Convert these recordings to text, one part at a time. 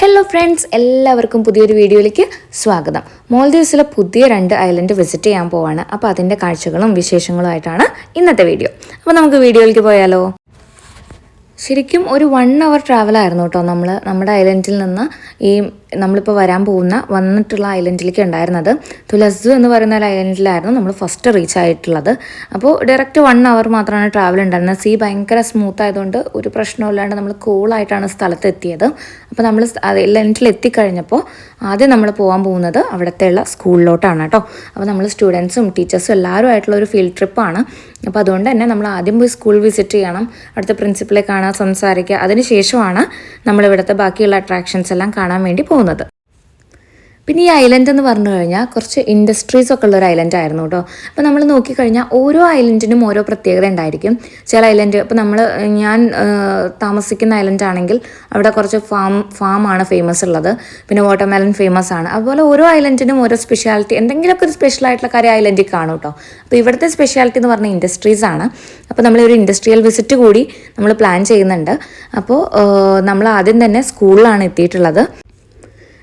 Hello friends, എല്ലാവർക്കും പുതിയൊരു വീഡിയോയിലേക്ക് സ്വാഗതം. മാൽദീവ്സിലെ പുതിയ 2 ഐലൻഡ് വിസിറ്റ് ചെയ്യാൻ പോവാണ്. അപ്പോൾ അതിൻ്റെ കാഴ്ചകളും വിശേഷങ്ങളും ആയിട്ടാണ് ഇന്നത്തെ വീഡിയോ. അപ്പോൾ നമുക്ക് വീഡിയോയിലേക്ക് പോയാലോ. ശരിക്കും ഒരു 1 hour ട്രാവലായിരുന്നു കേട്ടോ നമ്മുടെ ഐലൻഡിൽ നിന്ന് നമ്മളിപ്പോൾ വന്നിട്ടുള്ള ഐലൻഡിലേക്ക് ഉണ്ടായിരുന്നത്. തുലസ്സു എന്ന് പറയുന്ന ഒരു ഐലൻഡിലായിരുന്നു നമ്മൾ ഫസ്റ്റ് റീച്ച് ആയിട്ടുള്ളത്. അപ്പോൾ ഡയറക്റ്റ് 1 hour മാത്രമാണ് ട്രാവൽ ഉണ്ടായിരുന്നത്. സീ ഭയങ്കര സ്മൂത്ത് ആയതുകൊണ്ട് ഒരു പ്രശ്നമില്ലാണ്ട് നമ്മൾ കൂളായിട്ടാണ് സ്ഥലത്ത് എത്തിയത്. അപ്പോൾ നമ്മൾ ഐലൻഡിൽ എത്തിക്കഴിഞ്ഞപ്പോൾ ആദ്യം നമ്മൾ പോകാൻ പോകുന്നത് അവിടുത്തെ ഉള്ള സ്കൂളിലോട്ടാണ് കേട്ടോ. അപ്പോൾ നമ്മൾ സ്റ്റുഡൻസും ടീച്ചേഴ്സും എല്ലാവരും ആയിട്ടുള്ള ഒരു ഫീൽഡ് ട്രിപ്പാണ്. അപ്പോൾ അതുകൊണ്ട് തന്നെ നമ്മൾ ആദ്യം പോയി സ്കൂൾ വിസിറ്റ് ചെയ്യണം, അടുത്ത പ്രിൻസിപ്പലെ കാണാൻ, സംസാരിക്കുക. അതിനുശേഷമാണ് നമ്മളിവിടുത്തെ ബാക്കിയുള്ള അട്രാക്ഷൻസ് എല്ലാം കാണാൻ വേണ്ടി പോകുന്നത്. പിന്നെ ഈ ഐലൻഡ് എന്ന് പറഞ്ഞു കഴിഞ്ഞാൽ കുറച്ച് ഇൻഡസ്ട്രീസ് ഒക്കെ ഉള്ളൊരു ഐലൻഡ് ആയിരുന്നു കേട്ടോ. അപ്പോൾ നമ്മൾ നോക്കിക്കഴിഞ്ഞാൽ ഓരോ ഐലൻഡിനും ഓരോ പ്രത്യേകത ഉണ്ടായിരിക്കും. ചില ഐലൻഡ്, ഇപ്പോൾ ഞാൻ താമസിക്കുന്ന ഐലൻഡ് ആണെങ്കിൽ അവിടെ കുറച്ച് ഫാമാണ് ഫേമസ് ഉള്ളത്, പിന്നെ വാട്ടർമെലൺ ഫേമസ് ആണ്. അതുപോലെ ഓരോ ഐലൻഡിനും ഓരോ സ്പെഷ്യാലിറ്റി, എന്തെങ്കിലുമൊക്കെ ഒരു സ്പെഷ്യൽ ആയിട്ടുള്ള കാര്യം ഐലൻഡിൽ കാണും കേട്ടോ. അപ്പോൾ ഇവിടുത്തെ സ്പെഷ്യാലിറ്റി എന്ന് പറഞ്ഞാൽ ഇൻഡസ്ട്രീസ് ആണ്. അപ്പോൾ നമ്മളൊരു ഇൻഡസ്ട്രിയൽ വിസിറ്റ് കൂടി നമ്മൾ പ്ലാൻ ചെയ്യുന്നുണ്ട്. അപ്പോൾ നമ്മൾ ആദ്യം തന്നെ സ്കൂളിലാണ് എത്തിയിട്ടുള്ളത്.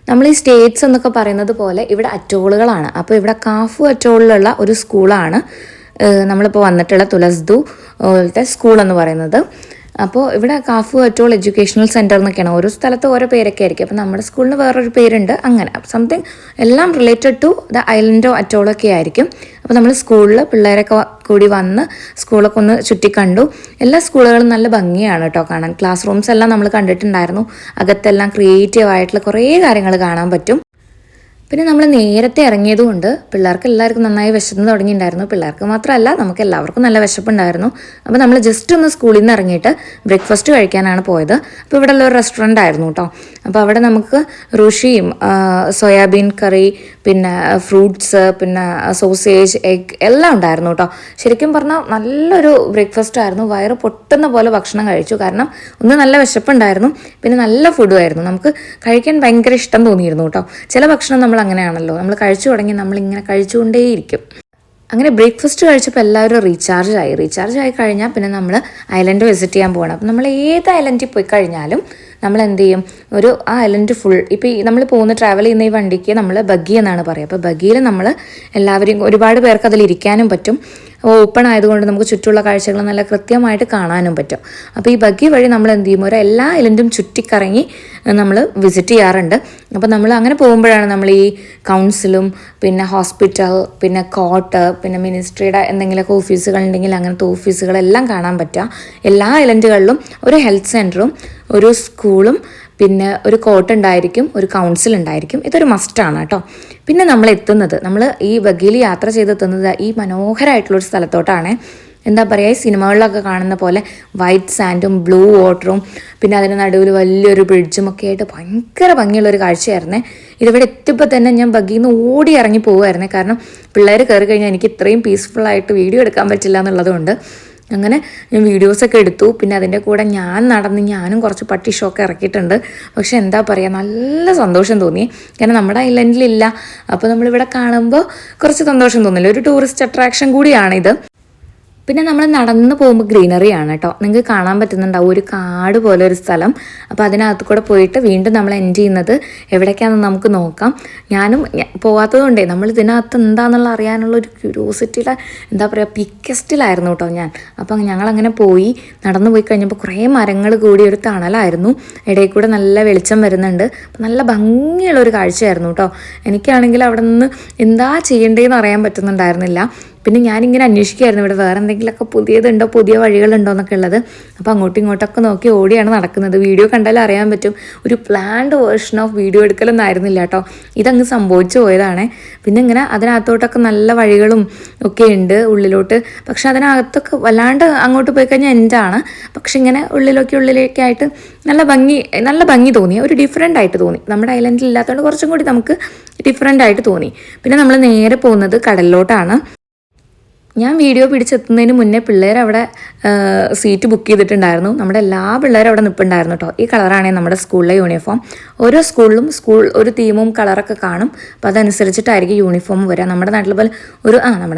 നമ്മൾ ഈ സ്റ്റേറ്റ്സ് എന്നൊക്കെ പറയുന്നത് പോലെ ഇവിടെ അറ്റോളുകളാണ്. അപ്പോൾ ഇവിടെ കാഫു അറ്റോളിലുള്ള ഒരു സ്കൂളാണ് നമ്മളിപ്പോൾ വന്നിട്ടുള്ള തുലസ്ദു സ്കൂൾ എന്ന് പറയുന്നത്. അപ്പോൾ ഇവിടെ കാഫു അറ്റോൾ എഡ്യൂക്കേഷണൽ സെൻറ്റർ എന്നൊക്കെയാണ്. ഓരോ സ്ഥലത്ത് ഓരോ പേരൊക്കെ ആയിരിക്കും. അപ്പോൾ നമ്മുടെ സ്കൂളിന് വേറൊരു പേരുണ്ട്. അങ്ങനെ സംതിങ് എല്ലാം റിലേറ്റഡ് ടു ദ ഐലൻഡോ അറ്റോളൊക്കെ ആയിരിക്കും. അപ്പോൾ നമ്മൾ സ്കൂളിൽ പിള്ളേരൊക്കെ കൂടി വന്ന് സ്കൂളൊക്കെ ഒന്ന് ചുറ്റിക്കണ്ടു. എല്ലാ സ്കൂളുകളും നല്ല ഭംഗിയാണ് കേട്ടോ കാണാൻ. ക്ലാസ് റൂംസ് എല്ലാം നമ്മൾ കണ്ടിട്ടുണ്ടായിരുന്നു. അകത്തെല്ലാം ക്രിയേറ്റീവ് ആയിട്ടുള്ള കുറേ കാര്യങ്ങൾ കാണാൻ പറ്റും. പിന്നെ നമ്മൾ നേരത്തെ ഇറങ്ങിയതുകൊണ്ട് പിള്ളേർക്ക് എല്ലാവർക്കും നന്നായി വിശന്ന് തുടങ്ങിയിട്ടുണ്ടായിരുന്നു. പിള്ളേർക്ക് മാത്രമല്ല, നമുക്ക് എല്ലാവർക്കും നല്ല വിശപ്പുണ്ടായിരുന്നു. അപ്പോൾ നമ്മൾ ജസ്റ്റ് ഒന്ന് സ്കൂളിൽ നിന്ന് ഇറങ്ങിയിട്ട് ബ്രേക്ക്ഫാസ്റ്റ് കഴിക്കാനാണ് പോയത്. അപ്പോൾ ഇവിടെ ഉള്ളൊരു റെസ്റ്റോറൻ്റ് ആയിരുന്നു കേട്ടോ. അപ്പോൾ അവിടെ നമുക്ക് റുഷിയും സോയാബീൻ കറി, പിന്നെ ഫ്രൂട്ട്സ്, പിന്നെ സോസേജ്, എഗ് എല്ലാം ഉണ്ടായിരുന്നു കേട്ടോ. ശരിക്കും പറഞ്ഞാൽ നല്ലൊരു ബ്രേക്ക്ഫാസ്റ്റ് ആയിരുന്നു. വയറ് പൊട്ടുന്ന പോലെ ഭക്ഷണം കഴിച്ചു. കാരണം ഒന്ന് നല്ല വിശപ്പുണ്ടായിരുന്നു, പിന്നെ നല്ല ഫുഡും ആയിരുന്നു. നമുക്ക് കഴിക്കാൻ ഭയങ്കര ഇഷ്ടം തോന്നിയിരുന്നു കേട്ടോ. ചില ഭക്ഷണം നമ്മൾ അങ്ങനെയാണല്ലോ, നമ്മൾ കഴിച്ചു തുടങ്ങി നമ്മളിങ്ങനെ കഴിച്ചുകൊണ്ടേയിരിക്കും. അങ്ങനെ ബ്രേക്ക്ഫാസ്റ്റ് കഴിച്ചപ്പോൾ എല്ലാവരും റീചാർജ് ആയി കഴിഞ്ഞാൽ പിന്നെ നമ്മൾ ഐലൻഡ് വിസിറ്റ് ചെയ്യാൻ പോകണം. അപ്പം നമ്മൾ ഏത് ഐലൻഡിൽ പോയി കഴിഞ്ഞാലും നമ്മൾ എന്ത് ചെയ്യും, ആ ഐലൻഡ് ഫുൾ, ഇപ്പോൾ നമ്മൾ ട്രാവൽ ചെയ്യുന്ന ഈ വണ്ടിക്ക് നമ്മൾ ബഗ്ഗി എന്നാണ് പറയുക. അപ്പോൾ ബഗ്ഗിയിൽ നമ്മൾ എല്ലാവരെയും, ഒരുപാട് പേർക്ക് അതിലിരിക്കാനും പറ്റും. ഓപ്പൺ ആയതുകൊണ്ട് നമുക്ക് ചുറ്റുമുള്ള കാഴ്ചകൾ നല്ല കൃത്യമായിട്ട് കാണാനും പറ്റും. അപ്പോൾ ഈ ബഗ്ഗി വഴി നമ്മൾ എന്ത് ചെയ്യും, എല്ലാ ഐലൻഡും ചുറ്റിക്കറങ്ങി നമ്മൾ വിസിറ്റ് ചെയ്യാറുണ്ട്. അപ്പോൾ നമ്മൾ അങ്ങനെ പോകുമ്പോഴാണ് നമ്മൾ ഈ കൗൺസിലും, പിന്നെ ഹോസ്പിറ്റൽ, പിന്നെ കോർട്ട്, പിന്നെ മിനിസ്ട്രിയുടെ എന്തെങ്കിലുമൊക്കെ ഓഫീസുകൾ ഉണ്ടെങ്കിൽ അങ്ങനത്തെ ഓഫീസുകളെല്ലാം കാണാൻ പറ്റുക. എല്ലാ ഐലൻഡുകളിലും ഒരു ഹെൽത്ത് സെൻറ്ററും ഒരു സ്കൂളും പിന്നെ ഒരു കോർട്ട് ഉണ്ടായിരിക്കും, ഒരു കൗൺസിൽ ഉണ്ടായിരിക്കും. ഇതൊരു മസ്റ്റാണ് കേട്ടോ. പിന്നെ നമ്മൾ ഈ ബഗ്ഗിയിൽ യാത്ര ചെയ്തെത്തുന്നത് ഈ മനോഹരമായിട്ടുള്ളൊരു സ്ഥലത്തോട്ടാണ്. എന്താ പറയുക, ഈ സിനിമകളിലൊക്കെ കാണുന്ന പോലെ വൈറ്റ് സാൻഡും ബ്ലൂ വാട്ടറും, പിന്നെ അതിന് നടുവിൽ വലിയൊരു ബ്രിഡ്ജും ഒക്കെ ആയിട്ട് ഭയങ്കര ഭംഗിയുള്ളൊരു കാഴ്ചയായിരുന്നേ. ഇതിവിടെ എത്തിയപ്പോൾ തന്നെ ഞാൻ ബഗ്ഗിയിൽ നിന്ന് ഓടി ഇറങ്ങി പോകുമായിരുന്നേ. കാരണം പിള്ളേർ കയറി കഴിഞ്ഞാൽ എനിക്ക് ഇത്രയും പീസ്ഫുള്ളായിട്ട് വീഡിയോ എടുക്കാൻ പറ്റില്ല എന്നുള്ളതുകൊണ്ട് അങ്ങനെ ഞാൻ വീഡിയോസൊക്കെ എടുത്തു. പിന്നെ അതിൻ്റെ കൂടെ ഞാനും കുറച്ച് പട്ടി ഷോക്ക് ഇറക്കിയിട്ടുണ്ട്. പക്ഷെ എന്താ പറയുക, നല്ല സന്തോഷം തോന്നി. കാരണം നമ്മുടെ ഐലൻഡിലില്ല. അപ്പോൾ നമ്മളിവിടെ കാണുമ്പോൾ കുറച്ച് സന്തോഷം തോന്നില്ല. ഒരു ടൂറിസ്റ്റ് അട്രാക്ഷൻ കൂടിയാണിത്. പിന്നെ നമ്മൾ നടന്ന് പോകുമ്പോൾ ഗ്രീനറിയാണ് കേട്ടോ. നിങ്ങൾക്ക് കാണാൻ പറ്റുന്നുണ്ടാവും ഒരു കാട് പോലെ ഒരു സ്ഥലം. അപ്പോൾ അതിനകത്ത് കൂടെ പോയിട്ട് വീണ്ടും നമ്മൾ എൻഡ് ചെയ്യുന്നത് എവിടേക്കാണെന്ന് നമുക്ക് നോക്കാം. ഞാനും പോകാത്തതുകൊണ്ടേ നമ്മൾ ഇതിനകത്ത് എന്താണെന്നുള്ള അറിയാനുള്ള ഒരു ക്യൂരിയോസിറ്റിയുടെ എന്താ പറയുക പിക്കസ്റ്റിലായിരുന്നു കേട്ടോ ഞാൻ. അപ്പം ഞങ്ങളങ്ങനെ നടന്നു പോയി കഴിഞ്ഞപ്പോൾ കുറേ മരങ്ങൾ കൂടി ഒരു തണലായിരുന്നു. ഇടയിൽ കൂടെ നല്ല വെളിച്ചം വരുന്നുണ്ട്. നല്ല ഭംഗിയുള്ളൊരു കാഴ്ചയായിരുന്നു കേട്ടോ. എനിക്കാണെങ്കിൽ അവിടെ നിന്ന് എന്താ ചെയ്യേണ്ടതെന്ന് അറിയാൻ പറ്റുന്നുണ്ടായിരുന്നില്ല. പിന്നെ ഞാനിങ്ങനെ അന്വേഷിക്കുമായിരുന്നു ഇവിടെ വേറെ എന്തെങ്കിലുമൊക്കെ പുതിയതുണ്ടോ, പുതിയ വഴികളുണ്ടോ എന്നൊക്കെ ഉള്ളത്. അപ്പോൾ അങ്ങോട്ടും ഇങ്ങോട്ടൊക്കെ നോക്കി ഓടിയാണ് നടക്കുന്നത്. വീഡിയോ കണ്ടാലും അറിയാൻ പറ്റും, ഒരു പ്ലാൻഡ് വേർഷൻ ഓഫ് വീഡിയോ എടുക്കലൊന്നും ആയിരുന്നില്ല കേട്ടോ. ഇതങ്ങ് സംഭവിച്ചു പോയതാണ്. പിന്നെ ഇങ്ങനെ അതിനകത്തോട്ടൊക്കെ നല്ല വഴികളും ഒക്കെ ഉണ്ട് ഉള്ളിലോട്ട്. പക്ഷെ അതിനകത്തൊക്കെ വല്ലാണ്ട് അങ്ങോട്ട് പോയി കഴിഞ്ഞാൽ എൻഡാണ്. പക്ഷെ ഇങ്ങനെ ഉള്ളിലേക്കായിട്ട് നല്ല ഭംഗി തോന്നി. ഒരു ഡിഫറെൻ്റ് ആയിട്ട് തോന്നി. നമ്മുടെ ഐലൻഡിൽ ഇല്ലാത്തതുകൊണ്ട് കുറച്ചും കൂടി നമുക്ക് ഡിഫറെൻ്റ് ആയിട്ട് തോന്നി. പിന്നെ നമ്മൾ നേരെ പോകുന്നത് കടലിലോട്ടാണ്. ഞാൻ വീഡിയോ പിടിച്ചെത്തുന്നതിന് മുന്നേ പിള്ളേരവിടെ സീറ്റ് ബുക്ക് ചെയ്തിട്ടുണ്ടായിരുന്നു. നമ്മുടെ എല്ലാ പിള്ളേരും അവിടെ നിൽപ്പുണ്ടായിരുന്നു കേട്ടോ. ഈ കളറാണ് നമ്മുടെ സ്കൂളിലെ യൂണിഫോം. ഓരോ സ്കൂളിലും ഒരു തീമും കളറൊക്കെ കാണും. അപ്പോൾ അതനുസരിച്ചിട്ടായിരിക്കും യൂണിഫോം വരിക. നമ്മുടെ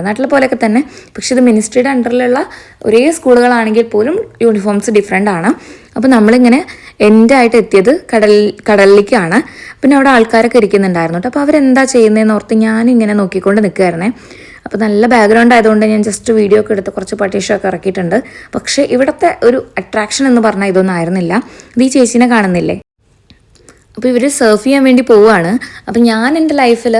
നാട്ടിലെ പോലെയൊക്കെ തന്നെ. പക്ഷെ ഇത് മിനിസ്ട്രിയുടെ അണ്ടറിലുള്ള ഒരേ സ്കൂളുകളാണെങ്കിൽ പോലും യൂണിഫോംസ് ഡിഫറെൻ്റ് ആണ്. അപ്പോൾ നമ്മളിങ്ങനെ എൻ്റെ ആയിട്ട് എത്തിയത് കടലിലേക്കാണ്. പിന്നെ അവിടെ ആൾക്കാരൊക്കെ ഇരിക്കുന്നുണ്ടായിരുന്നു കേട്ടോ. അപ്പോൾ അവരെന്താ ചെയ്യുന്നതെന്ന് ഓർത്ത് ഞാനിങ്ങനെ നോക്കിക്കൊണ്ട് നിൽക്കുകയായിരുന്നേ. അപ്പോൾ നല്ല ബാക്ക്ഗ്രൗണ്ട് ആയതുകൊണ്ട് ഞാൻ ജസ്റ്റ് വീഡിയോ ഒക്കെ എടുത്ത് കുറച്ച് പട്ടീഷൊക്കെ ഇറക്കിയിട്ടുണ്ട്. പക്ഷേ ഇവിടുത്തെ ഒരു അട്രാക്ഷൻ എന്ന് പറഞ്ഞാൽ ഇതൊന്നും ആയിരുന്നില്ല. ഇത് ഈ ചേച്ചീനെ കാണുന്നില്ലേ, അപ്പോൾ ഇവർ സർഫ് ചെയ്യാൻ വേണ്ടി പോവുകയാണ്. അപ്പോൾ ഞാൻ എൻ്റെ ലൈഫിൽ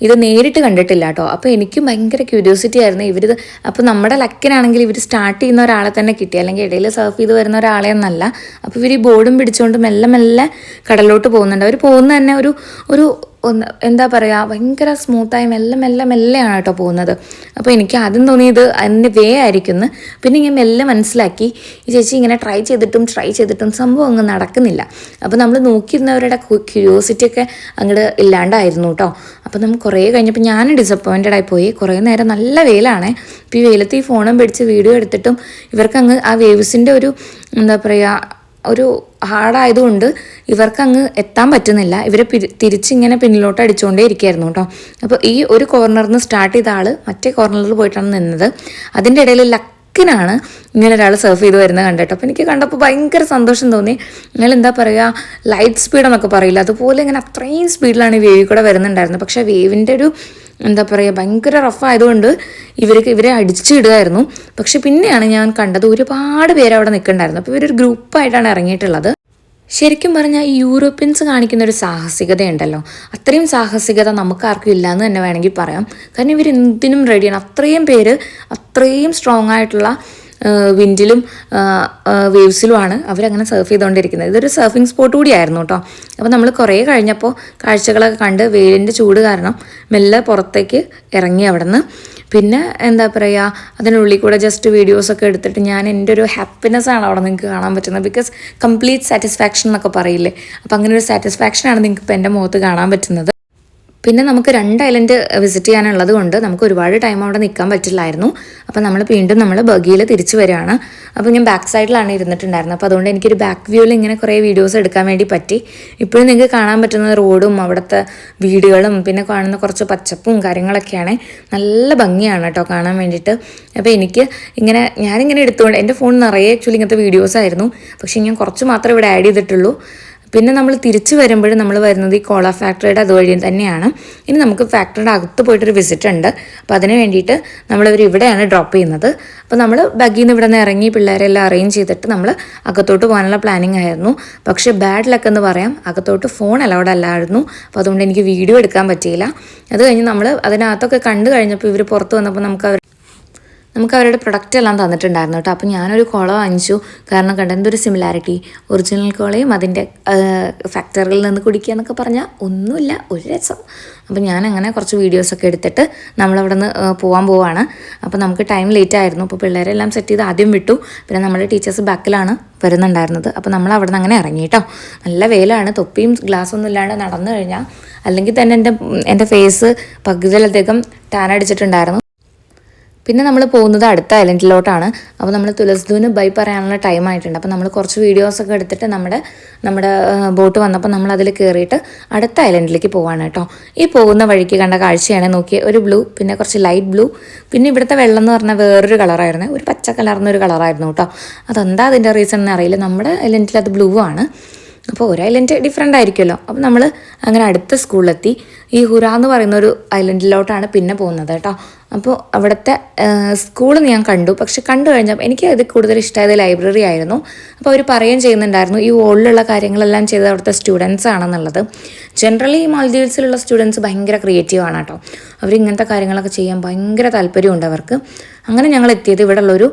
ഇത് നേരിട്ട് കണ്ടിട്ടില്ല കേട്ടോ. അപ്പോൾ എനിക്ക് ഭയങ്കര ക്യൂരിയോസിറ്റി ആയിരുന്നു ഇവരിത്. അപ്പോൾ നമ്മുടെ ലക്കിനാണെങ്കിൽ ഇവർ സ്റ്റാർട്ട് ചെയ്യുന്ന ഒരാളെ തന്നെ കിട്ടി, അല്ലെങ്കിൽ ഇടയിൽ സർഫ് ചെയ്ത് വരുന്ന ഒരാളെ ഒന്നല്ല. അപ്പോൾ ഇവർ ഈ ബോർഡും പിടിച്ചുകൊണ്ട് മെല്ലെ മെല്ലെ കടലിലോട്ട് പോകുന്നുണ്ട്. അവർ പോകുന്ന തന്നെ ഒരു എന്താ പറയുക, ഭയങ്കര സ്മൂത്തായി മെല്ലെയാണ് കേട്ടോ പോകുന്നത്. അപ്പോൾ എനിക്ക് ആദ്യം തോന്നിയത് അതിൻ്റെ വേ ആയിരിക്കുമെന്ന്. പിന്നെ ഞാൻ മെല്ലെ മനസ്സിലാക്കി ഈ ചേച്ചി ഇങ്ങനെ ട്രൈ ചെയ്തിട്ടും സംഭവം അങ്ങ് നടക്കുന്നില്ല. അപ്പോൾ നമ്മൾ നോക്കിയിരുന്നവരുടെ ക്യൂരിയോസിറ്റിയൊക്കെ അങ്ങോട്ട് ഇല്ലാണ്ടായിരുന്നു കേട്ടോ. അപ്പോൾ നമുക്ക് കുറേ കഴിഞ്ഞപ്പോൾ ഞാൻ ഡിസപ്പോയിൻറ്റഡ് ആയിപ്പോയി. കുറേ നേരം നല്ല വെയിലാണ്. ഇപ്പോൾ ഈ വെയിലത്ത് ഈ ഫോണും പിടിച്ച് വീഡിയോ എടുത്തിട്ടും ഇവർക്കങ്ങ് ആ വേവ്സിൻ്റെ ഒരു എന്താ പറയുക, ഒരു ഹാർഡായതുകൊണ്ട് ഇവർക്ക് അങ്ങ് എത്താൻ പറ്റുന്നില്ല. ഇവരെ തിരിച്ചിങ്ങനെ പിന്നിലോട്ട് അടിച്ചുകൊണ്ടേ ഇരിക്കുകയായിരുന്നു കേട്ടോ. അപ്പോൾ ഈ ഒരു കോർണറിൽ നിന്ന് സ്റ്റാർട്ട് ചെയ്ത ആൾ മറ്റേ കോർണറിൽ പോയിട്ടാണ് നിന്നത്. അതിൻ്റെ ഇടയിൽ ലക്കിനാണ് ഇങ്ങനെ ഒരാൾ സർഫ് ചെയ്ത് വരുന്നത് കണ്ടിട്ടോ. അപ്പോൾ എനിക്ക് കണ്ടപ്പോൾ ഭയങ്കര സന്തോഷം തോന്നി. നിങ്ങൾ എന്താ പറയുക, ലൈറ്റ് സ്പീഡെന്നൊക്കെ പറയില്ല, അതുപോലെ ഇങ്ങനെ അത്രയും സ്പീഡിലാണ് ഈ വേവിൽ കൂടെ വരുന്നുണ്ടായിരുന്നത്. പക്ഷേ വേവിൻ്റെ ഒരു എന്താ പറയുക, ഭയങ്കര റഫായതുകൊണ്ട് ഇവരെ അടിച്ചിടുമായിരുന്നു. പക്ഷെ പിന്നെയാണ് ഞാൻ കണ്ടത് ഒരുപാട് പേര് അവിടെ നിൽക്കുന്നുണ്ടായിരുന്നു. അപ്പോൾ ഇവരൊരു ഗ്രൂപ്പായിട്ടാണ് ഇറങ്ങിയിട്ടുള്ളത്. ശരിക്കും പറഞ്ഞാൽ ഈ യൂറോപ്യൻസ് കാണിക്കുന്ന ഒരു സാഹസികതയുണ്ടല്ലോ, അത്രയും സാഹസികത നമുക്കാർക്കും ഇല്ലയെന്ന് തന്നെ വേണമെങ്കിൽ പറയാം. കാരണം ഇവർ എന്തിനും റെഡിയാണ്. അത്രയും പേര് അത്രയും സ്ട്രോങ് ആയിട്ടുള്ള വിൻഡിലും വേവ്സിലുമാണ് അവരങ്ങനെ സർഫ് ചെയ്തുകൊണ്ടിരിക്കുന്നത്. ഇതൊരു സർഫിംഗ് സ്പോട്ട് കൂടിയായിരുന്നു കേട്ടോ. അപ്പോൾ നമ്മൾ കുറേ കഴിഞ്ഞപ്പോൾ കാഴ്ചകളൊക്കെ കണ്ട് വെയിലിൻ്റെ ചൂട് കാരണം മെല്ലെ പുറത്തേക്ക് ഇറങ്ങി അവിടെ നിന്ന്. പിന്നെ എന്താ പറയുക, അതിനുള്ളിൽ കൂടെ ജസ്റ്റ് വീഡിയോസൊക്കെ എടുത്തിട്ട് ഞാൻ എൻ്റെ ഒരു ഹാപ്പിനെസ്സാണ് അവിടെ നിങ്ങൾക്ക് കാണാൻ പറ്റുന്നത്. ബിക്കോസ് കംപ്ലീറ്റ് സാറ്റിസ്ഫാക്ഷൻ എന്നൊക്കെ പറയില്ലേ, അപ്പോൾ അങ്ങനെ ഒരു സാറ്റിസ്ഫാക്ഷനാണ് നിങ്ങൾക്ക് ഇപ്പോൾ എൻ്റെ മുഖത്ത് കാണാൻ പറ്റുന്നത്. പിന്നെ നമുക്ക് 2 ഐലൻഡ് വിസിറ്റ് ചെയ്യാനുള്ളത് കൊണ്ട് നമുക്ക് ഒരുപാട് ടൈം അവിടെ നിൽക്കാൻ പറ്റില്ലായിരുന്നു. അപ്പോൾ നമ്മൾ വീണ്ടും ബഗിയിൽ തിരിച്ചു വരികയാണ്. അപ്പോൾ ഞാൻ ബാക്ക് സൈഡിലാണ് ഇരുന്നിട്ടുണ്ടായിരുന്നത്. അപ്പോൾ അതുകൊണ്ട് എനിക്കൊരു ബാക്ക് വ്യൂവിൽ ഇങ്ങനെ കുറേ വീഡിയോസ് എടുക്കാൻ വേണ്ടി പറ്റി. ഇപ്പോഴും നിങ്ങൾക്ക് കാണാൻ പറ്റുന്ന റോഡും അവിടുത്തെ വീടുകളും പിന്നെ കാണുന്ന കുറച്ച് പച്ചപ്പും കാര്യങ്ങളൊക്കെയാണ്. നല്ല ഭംഗിയാണ് കേട്ടോ കാണാൻ വേണ്ടിയിട്ട്. അപ്പോൾ ഞാനിങ്ങനെ എടുത്തുകൊണ്ട് എൻ്റെ ഫോൺ നിറയെ ആക്ച്വലി ഇങ്ങനത്തെ വീഡിയോസായിരുന്നു. പക്ഷേ ഞാൻ കുറച്ച് മാത്രമേ ഇവിടെ ആഡ് ചെയ്തിട്ടുള്ളൂ. പിന്നെ നമ്മൾ തിരിച്ചു വരുമ്പോൾ നമ്മൾ വരുന്നത് ഈ കോള ഫാക്ടറിയുടെ അതുവഴി തന്നെയാണ്. ഇനി നമുക്ക് ഫാക്ടറിയുടെ അകത്ത് പോയിട്ടൊരു വിസിറ്റ് ഉണ്ട്. അപ്പോൾ അതിന് വേണ്ടിയിട്ട് നമ്മളിവർ ഇവിടെയാണ് ഡ്രോപ്പ് ചെയ്യുന്നത്. അപ്പോൾ നമ്മൾ ബഗ്ഗിൽ നിന്ന് ഇവിടെ നിന്ന് ഇറങ്ങി പിള്ളേരെല്ലാം അറേഞ്ച് ചെയ്തിട്ട് നമ്മൾ അകത്തോട്ട് പോകാനുള്ള പ്ലാനിങ് ആയിരുന്നു. പക്ഷേ ബാഡ് ലക്ക് എന്ന് പറയാം, അകത്തോട്ട് ഫോൺ അലൗഡ് അല്ലായിരുന്നു. അപ്പോൾ അതുകൊണ്ട് എനിക്ക് വീഡിയോ എടുക്കാൻ പറ്റിയില്ല. അത് കഴിഞ്ഞ് നമ്മൾ അതിനകത്തൊക്കെ കണ്ടു കഴിഞ്ഞപ്പോൾ ഇവർ പുറത്ത് വന്നപ്പോൾ നമുക്ക് അവരുടെ പ്രൊഡക്റ്റ് എല്ലാം തന്നിട്ടുണ്ടായിരുന്നു കേട്ടോ. അപ്പോൾ ഞാനൊരു കോള വാങ്ങിച്ചു. കാരണം കണ്ട എന്തൊരു സിമിലാരിറ്റി, ഒറിജിനൽ കോളയും അതിൻ്റെ ഫാക്ടറികളിൽ നിന്ന് കുടിക്കുക എന്നൊക്കെ പറഞ്ഞാൽ ഒന്നുമില്ല, ഒരു രസം. അപ്പോൾ ഞാനങ്ങനെ കുറച്ച് വീഡിയോസൊക്കെ എടുത്തിട്ട് നമ്മളവിടെ നിന്ന് പോകാൻ പോവാണ്. അപ്പോൾ നമുക്ക് ടൈം ലേറ്റ് ആയിരുന്നു. അപ്പോൾ പിള്ളേരെല്ലാം സെറ്റ് ചെയ്ത് ആദ്യം വിട്ടു. പിന്നെ നമ്മുടെ ടീച്ചേഴ്സ് ബാക്കിലാണ് വരുന്നുണ്ടായിരുന്നത്. അപ്പോൾ നമ്മൾ അവിടെ നിന്ന് അങ്ങനെ ഇറങ്ങി കേട്ടോ. നല്ല വെയിലാണ്, തൊപ്പിയും ഗ്ലാസ്സൊന്നും ഇല്ലാണ്ട് നടന്നു കഴിഞ്ഞാൽ അല്ലെങ്കിൽ തന്നെ എൻ്റെ ഫേസ് പകുതിയിലധികം ടാൻ അടിച്ചിട്ടുണ്ടായിരുന്നു. പിന്നെ നമ്മൾ പോകുന്നത് അടുത്ത ഐലൻഡിലോട്ടാണ്. അപ്പോൾ നമ്മൾ തുലസ്ദൂന് ബൈ പറയാനുള്ള ടൈം ആയിട്ടുണ്ട്. അപ്പോൾ നമ്മൾ കുറച്ച് വീഡിയോസൊക്കെ എടുത്തിട്ട് നമ്മുടെ ബോട്ട് വന്നപ്പോൾ നമ്മൾ അതിൽ കയറിയിട്ട് അടുത്ത ഐലൻഡിലേക്ക് പോവാണ് കേട്ടോ. ഈ പോകുന്ന വഴിക്ക് കണ്ട കാഴ്ചയാണ് നോക്കിയ ഒരു ബ്ലൂ, പിന്നെ കുറച്ച് ലൈറ്റ് ബ്ലൂ, പിന്നെ ഇവിടുത്തെ വെള്ളം എന്ന് പറഞ്ഞാൽ വേറൊരു കളറായിരുന്നു, ഒരു പച്ച കലർന്നൊരു കളറായിരുന്നു കേട്ടോ. അതെന്താ അതിൻ്റെ റീസൺ എന്ന് അറിയില്ല. നമ്മുടെ ഐലൻഡിൽ അത് ബ്ലൂ ആണ്. അപ്പോൾ ഒരു ഐലൻഡ് ഡിഫറെൻ്റ് ആയിരിക്കുമല്ലോ. അപ്പോൾ നമ്മൾ അങ്ങനെ അടുത്ത സ്കൂളിലെത്തി. ഈ ഹുറ എന്ന് പറയുന്ന ഒരു ഐലൻഡിലോട്ടാണ് പിന്നെ പോകുന്നത് കേട്ടോ. അപ്പോൾ അവിടുത്തെ സ്കൂൾ ഞാൻ കണ്ടു. പക്ഷെ കണ്ടു കഴിഞ്ഞപ്പോൾ എനിക്ക് ഇത് കൂടുതൽ ഇഷ്ടമായത് ലൈബ്രറി ആയിരുന്നു. അപ്പോൾ അവർ പറയുകയും ചെയ്യുന്നുണ്ടായിരുന്നു ഈ വോളിലുള്ള കാര്യങ്ങളെല്ലാം ചെയ്തത് അവിടുത്തെ സ്റ്റുഡൻസ് ആണെന്നുള്ളത്. ജനറലി ഈ മാൽദീവ്സിലുള്ള സ്റ്റുഡൻസ് ഭയങ്കര ക്രിയേറ്റീവ് ആണ് കേട്ടോ. അവർ ഇങ്ങനത്തെ കാര്യങ്ങളൊക്കെ ചെയ്യാൻ ഭയങ്കര താല്പര്യമുണ്ട് അവർക്ക്. അങ്ങനെ ഞങ്ങൾ എത്തിയത് ഇവിടെ ഉള്ളൊരു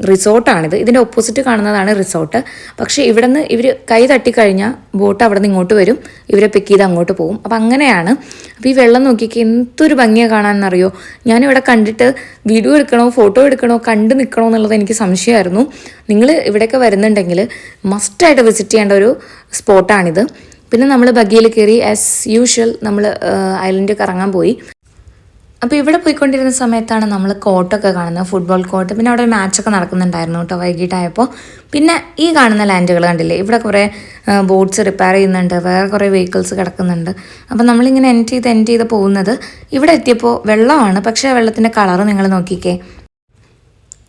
റിസോർട്ടാണിത്. ഇതിൻ്റെ ഓപ്പോസിറ്റ് കാണുന്നതാണ് റിസോർട്ട്. പക്ഷേ ഇവിടെ നിന്ന് ഇവർ കൈ തട്ടിക്കഴിഞ്ഞാൽ ബോട്ട് അവിടെ നിന്ന് ഇങ്ങോട്ട് വരും, ഇവരെ പിക്ക് ചെയ്ത് അങ്ങോട്ട് പോകും. അപ്പോൾ അങ്ങനെയാണ്. അപ്പോൾ ഈ വെള്ളം നോക്കിയൊക്കെ എന്തൊരു ഭംഗിയാണ് കാണാമെന്നറിയോ. ഞാനിവിടെ കണ്ടിട്ട് വീഡിയോ എടുക്കണോ ഫോട്ടോ എടുക്കണോ കണ്ടു നിൽക്കണോ എന്നുള്ളത് എനിക്ക് സംശയമായിരുന്നു. നിങ്ങൾ ഇവിടെയൊക്കെ വരുന്നുണ്ടെങ്കിൽ മസ്റ്റായിട്ട് വിസിറ്റ് ചെയ്യേണ്ട ഒരു സ്പോട്ടാണിത്. പിന്നെ നമ്മൾ ബഗ്ഗിയിൽ കയറി ആസ് യൂഷ്വൽ നമ്മൾ ഐലൻഡ് കറങ്ങാൻ പോയി. അപ്പോൾ ഇവിടെ പോയിക്കൊണ്ടിരുന്ന സമയത്താണ് നമ്മൾ കോർട്ടൊക്കെ കാണുന്നത്, ഫുട്ബോൾ കോർട്ട്. പിന്നെ അവിടെ ഒരു മാച്ചൊക്കെ നടക്കുന്നുണ്ടായിരുന്നു കേട്ടോ വൈകിട്ടായപ്പോൾ. പിന്നെ ഈ കാണുന്ന ലാൻഡുകൾ കണ്ടില്ലേ, ഇവിടെ കുറേ ബോട്ട്സ് റിപ്പയർ ചെയ്യുന്നുണ്ട്, വേറെ കുറേ വെഹിക്കിൾസ് കിടക്കുന്നുണ്ട്. അപ്പോൾ നമ്മളിങ്ങനെ എൻറ്റ് ചെയ്ത് പോകുന്നത് ഇവിടെ എത്തിയപ്പോൾ വെള്ളമാണ്. പക്ഷേ വെള്ളത്തിൻ്റെ കളറ് നിങ്ങൾ നോക്കിക്കേ,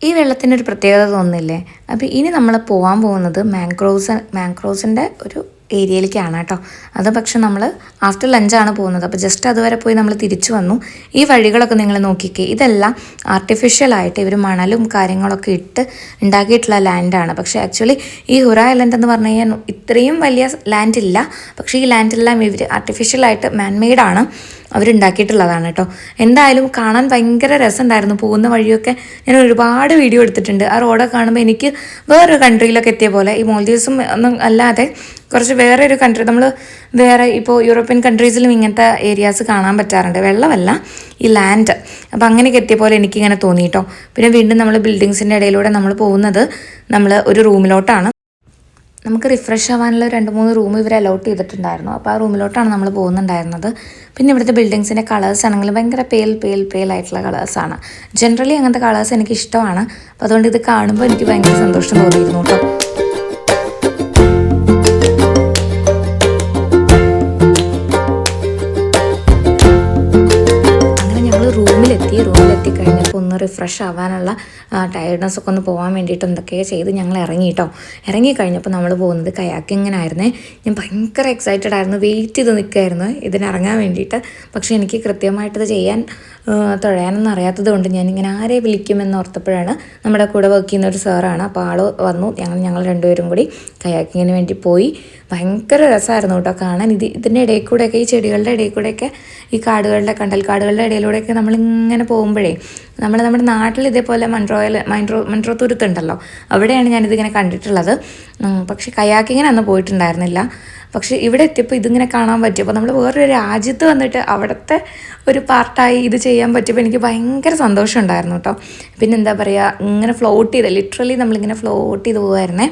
ഈ വെള്ളത്തിനൊരു പ്രത്യേകത തോന്നുന്നില്ലേ? അപ്പോൾ ഇനി നമ്മൾ പോകാൻ പോകുന്നത് മാൻഗ്രോവ്സിൻ്റെ ഒരു ഏരിയയിലേക്കാണ് കേട്ടോ. അത് പക്ഷെ നമ്മൾ ആഫ്റ്റർ ലഞ്ചാണ് പോകുന്നത്. അപ്പോൾ ജസ്റ്റ് അതുവരെ പോയി നമ്മൾ തിരിച്ചു വന്നു. ഈ വഴികളൊക്കെ നിങ്ങൾ നോക്കിക്കേ, ഇതെല്ലാം ആർട്ടിഫിഷ്യലായിട്ട് ഇവർ മണലും കാര്യങ്ങളൊക്കെ ഇട്ട് ഉണ്ടാക്കിയിട്ടുള്ള ലാൻഡാണ്. പക്ഷേ ആക്ച്വലി ഈ ഹുറ ഐലൻഡ് എന്ന് പറഞ്ഞു കഴിഞ്ഞാൽ ഇത്രയും വലിയ ലാൻഡ് ഇല്ല. പക്ഷേ ഈ ലാൻഡെല്ലാം ഇവർ ആർട്ടിഫിഷ്യലായിട്ട് മാൻമെയ്ഡാണ് അവരുണ്ടാക്കിയിട്ടുള്ളതാണ് കേട്ടോ. എന്തായാലും കാണാൻ ഭയങ്കര രസമുണ്ടായിരുന്നു. പോകുന്ന വഴിയൊക്കെ ഞാൻ ഒരുപാട് വീഡിയോ എടുത്തിട്ടുണ്ട്. ആ റോഡൊക്കെ കാണുമ്പോൾ എനിക്ക് വേറൊരു കൺട്രിയിലൊക്കെ എത്തിയ പോലെ, ഈ മോൾഡീവ്സും ഒന്നും അല്ലാതെ കുറച്ച് വേറെ ഒരു കൺട്രി, നമ്മൾ വേറെ ഇപ്പോൾ യൂറോപ്യൻ കൺട്രീസിലും ഇങ്ങനത്തെ ഏരിയാസ് കാണാൻ പറ്റാറുണ്ട്. വെള്ളമല്ല, ഈ ലാൻഡ്. അപ്പോൾ അങ്ങനെയൊക്കെ എത്തിയ പോലെ എനിക്കിങ്ങനെ തോന്നി കേട്ടോ. പിന്നെ വീണ്ടും നമ്മൾ ബിൽഡിങ്സിൻ്റെ ഇടയിലൂടെ നമ്മൾ പോകുന്നത് നമ്മൾ ഒരു റൂമിലോട്ടാണ്. നമുക്ക് റിഫ്രഷ് ആവാനുള്ള 2-3 റൂം ഇവർ അലോട്ട് ചെയ്തിട്ടുണ്ടായിരുന്നു. അപ്പോൾ ആ റൂമിലോട്ടാണ് നമ്മൾ പോകുന്നുണ്ടായിരുന്നത്. പിന്നെ ഇവിടുത്തെ ബിൽഡിങ്സിൻ്റെ കളേഴ്സ് ആണെങ്കിലും ഭയങ്കര പേൽ ആയിട്ടുള്ള കളേഴ്സാണ്. ജനറലി അങ്ങനത്തെ കളേഴ്സ് എനിക്ക് ഇഷ്ടമാണ്. അപ്പോൾ അതുകൊണ്ട് ഇത് കാണുമ്പോൾ എനിക്ക് ഭയങ്കര സന്തോഷം തോന്നിയിരുന്നു കേട്ടോ. റൂമിലെത്തി കഴിഞ്ഞപ്പോൾ ഒന്ന് റിഫ്രഷ് ആവാനുള്ള ടയർഡ്നെസ്സൊക്കെ ഒന്ന് പോകാൻ വേണ്ടിയിട്ട് എന്തൊക്കെയോ ചെയ്ത് ഞങ്ങൾ ഇറങ്ങി കേട്ടോ. ഇറങ്ങി കഴിഞ്ഞപ്പോൾ നമ്മൾ പോകുന്നത് കയാക്കിങ്ങിനായിരുന്നേ. ഞാൻ ഭയങ്കര എക്സൈറ്റഡ് ആയിരുന്നു, വെയിറ്റ് ചെയ്ത് നിൽക്കുമായിരുന്നു ഇതിനിറങ്ങാൻ വേണ്ടിയിട്ട്. പക്ഷേ എനിക്ക് കൃത്യമായിട്ടത് ചെയ്യാൻ തുഴയാനൊന്നും അറിയാത്തത് കൊണ്ട് ഞാനിങ്ങനെ ആരെ വിളിക്കുമെന്ന് ഓർത്തപ്പോഴാണ് നമ്മുടെ കൂടെ വർക്ക് ചെയ്യുന്ന ഒരു സാറാണ്. അപ്പോൾ ആൾ വന്നു. ഞങ്ങൾ രണ്ടുപേരും കൂടി കയാക്കിങ്ങിന് വേണ്ടി പോയി. ഭയങ്കര രസമായിരുന്നു കേട്ടോ കാണാൻ. ഇതിൻ്റെ ഇടയിൽ കൂടെയൊക്കെ, ഈ ചെടികളുടെ ഇടയിൽ കൂടെയൊക്കെ, ഈ കണ്ടൽക്കാടുകളുടെ ഇടയിലൂടെയൊക്കെ നമ്മളിങ്ങനെ പോകുമ്പോഴേ, നമ്മുടെ നാട്ടിൽ ഇതേപോലെ മൺട്രോ തുരുത്തുണ്ടല്ലോ, അവിടെയാണ് ഞാനിതിങ്ങനെ കണ്ടിട്ടുള്ളത്. പക്ഷേ കയാക്കിങ്ങിന് അന്ന് പോയിട്ടുണ്ടായിരുന്നില്ല. പക്ഷേ ഇവിടെ എത്തിയപ്പോൾ ഇതിങ്ങനെ കാണാൻ പറ്റിയപ്പോൾ, നമ്മൾ വേറൊരു രാജ്യത്ത് വന്നിട്ട് അവിടുത്തെ ഒരു പാർട്ടായി ഇത് ചെയ്യാൻ പറ്റിയപ്പോൾ എനിക്ക് ഭയങ്കര സന്തോഷം ഉണ്ടായിരുന്നു കേട്ടോ. പിന്നെ എന്താ പറയുക, ഇങ്ങനെ ഫ്ലോട്ട് ചെയ്ത്, ലിറ്ററലി നമ്മളിങ്ങനെ ഫ്ലോട്ട് ചെയ്ത് പോകുമായിരുന്നേ.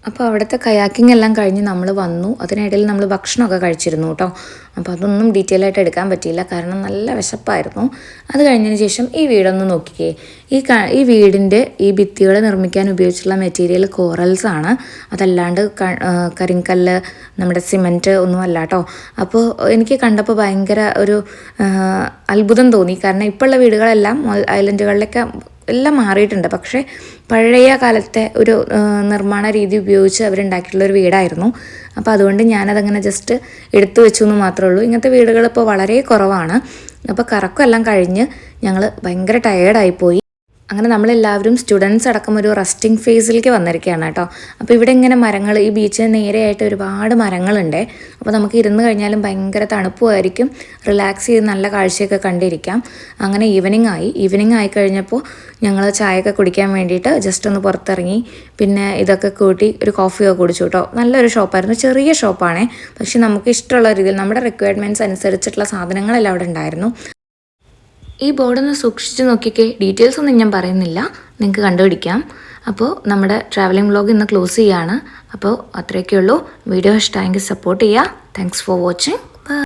അപ്പോൾ അവിടുത്തെ കയാക്കിംഗ് എല്ലാം കഴിഞ്ഞ് നമ്മൾ വന്നു. അതിനിടയിൽ നമ്മൾ ഭക്ഷണമൊക്കെ കഴിച്ചിരുന്നു കേട്ടോ. അപ്പോൾ അതൊന്നും ഡീറ്റെയിൽ ആയിട്ട് എടുക്കാൻ പറ്റിയില്ല, കാരണം നല്ല വിശപ്പായിരുന്നു. അത് കഴിഞ്ഞതിന് ശേഷം ഈ വീടൊന്ന് നോക്കിക്കേ. ഈ വീടിൻ്റെ ഈ ഭിത്തികൾ നിർമ്മിക്കാൻ ഉപയോഗിച്ചിട്ടുള്ള മെറ്റീരിയൽ കോറൽസ് ആണ്. അതല്ലാണ്ട് കരിങ്കല്ല്, നമ്മുടെ സിമൻറ്റ് ഒന്നും അല്ല കേട്ടോ. അപ്പോൾ എനിക്ക് കണ്ടപ്പോൾ ഭയങ്കര ഒരു അത്ഭുതം തോന്നി. കാരണം ഇപ്പോഴുള്ള വീടുകളെല്ലാം ഐലൻഡുകളിലൊക്കെ എല്ലാം മാറിയിട്ടുണ്ട്. പക്ഷേ പഴയ കാലത്തെ ഒരു നിർമ്മാണ രീതി ഉപയോഗിച്ച് അവരുണ്ടാക്കിയിട്ടുള്ളൊരു വീടായിരുന്നു. അപ്പോൾ അതുകൊണ്ട് ഞാനതങ്ങനെ ജസ്റ്റ് എടുത്തു വെച്ചു എന്ന് മാത്രമേ ഉള്ളൂ. ഇങ്ങനത്തെ വീടുകൾ ഇപ്പോൾ വളരെ കുറവാണ്. അപ്പോൾ കറക്കമെല്ലാം കഴിഞ്ഞ് ഞങ്ങൾ ഭയങ്കര ടയേർഡായിപ്പോയി. അങ്ങനെ നമ്മളെല്ലാവരും സ്റ്റുഡൻസ് അടക്കം ഒരു റെസ്റ്റിംഗ് ഫേസിലേക്ക് വന്നിരിക്കുകയാണ് കേട്ടോ. അപ്പോൾ ഇവിടെ ഇങ്ങനെ മരങ്ങൾ, ഈ ബീച്ചിന് നേരെയായിട്ട് ഒരുപാട് മരങ്ങളുണ്ട്. അപ്പോൾ നമുക്ക് ഇരുന്ന് കഴിഞ്ഞാലും ഭയങ്കര തണുപ്പുമായിരിക്കും, റിലാക്സ് ചെയ്ത് നല്ല കാഴ്ചയൊക്കെ കണ്ടിരിക്കാം. അങ്ങനെ ഈവനിങ് ആയി കഴിഞ്ഞപ്പോൾ ഞങ്ങൾ ചായയൊക്കെ കുടിക്കാൻ വേണ്ടിയിട്ട് ജസ്റ്റ് ഒന്ന് പുറത്തിറങ്ങി. പിന്നെ ഇതൊക്കെ കൂട്ടി ഒരു കോഫിയൊക്കെ കുടിച്ചു കേട്ടോ. നല്ലൊരു ഷോപ്പായിരുന്നു, ചെറിയ ഷോപ്പാണേ. പക്ഷെ നമുക്ക് ഇഷ്ടമുള്ള രീതിയിൽ നമ്മുടെ റിക്വയർമെൻറ്റ്സ് അനുസരിച്ചിട്ടുള്ള സാധനങ്ങളെല്ലാം അവിടെ ഉണ്ടായിരുന്നു. ഈ ബോർഡൊന്ന് സൂക്ഷിച്ച് നോക്കിക്കേ, ഡീറ്റെയിൽസ് ഒന്നും ഞാൻ പറയുന്നില്ല, നിങ്ങൾക്ക് കണ്ടുപിടിക്കാം. അപ്പോൾ നമ്മുടെ ട്രാവലിംഗ് വ്ലോഗ് ഇന്ന് ക്ലോസ് ചെയ്യാണ്. അപ്പോൾ അത്രയൊക്കെ ഉള്ളൂ. വീഡിയോ ഇഷ്ടമായെങ്കിൽ സപ്പോർട്ട് ചെയ്യുക. Thanks for watching.